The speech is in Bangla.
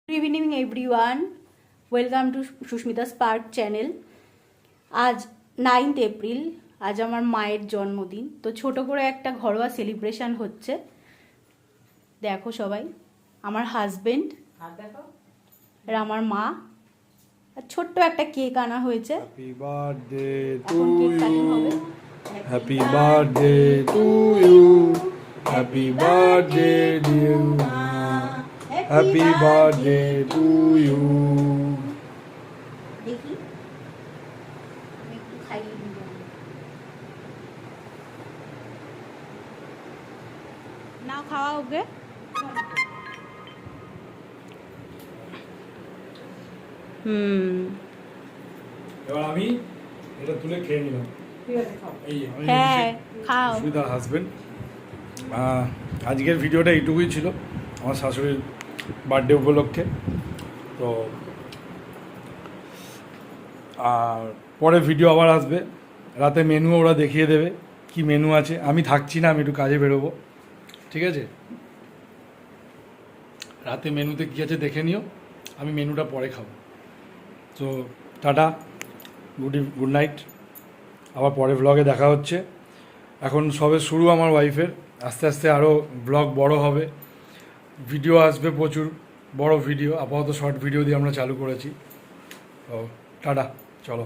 Good evening everyone, welcome to Susmita spark channel. আজ 9th এপ্রিল, আজ আমার মায়ের জন্মদিন। তো ছোট করে একটা ঘরোয়া সেলিব্রেশন হচ্ছে। দেখো সবাই, আমার হাজবেন্ড আর আমার মা, আর ছোট্ট একটা কেক আনা হয়েছে। হ্যাপি বার্থডে টু এখন কেক কাটিং ইউ, হবে। Happy birthday to you, happy birthday dear Ma, happy birthday to you. দেখি আমি একটু খাইয়ে দিই। নাও খাওয়া ওকে। এবার আমি এটা তুলে খেয়ে নিলাম। এই আমি হ্যাঁ, খাও। সুমিতার হাজবেন্ড। আজকের ভিডিওটা এইটুকুই ছিল আমার শাশুড়ির বার্থডে উপলক্ষে। তো আর পরে ভিডিও আবার আসবে, রাতে মেনু ওরা দেখিয়ে দেবে কি মেনু আছে। আমি থাকছি না, আমি একটু কাজে বেরোবো, ঠিক আছে? রাতে মেনুতে কী আছে দেখে নিও, আমি মেনুটা পরে খাবো। তো টাটা, গুড নাইট, আবার পরে ব্লগে দেখা হচ্ছে। এখন সবে শুরু আমার ওয়াইফের, আস্তে আস্তে আরও ব্লগ বড় হবে, ভিডিও আসবে প্রচুর বড় ভিডিও। আপাতত শর্ট ভিডিও দিয়ে আমরা চালু করেছি। তো টাটা, চলো।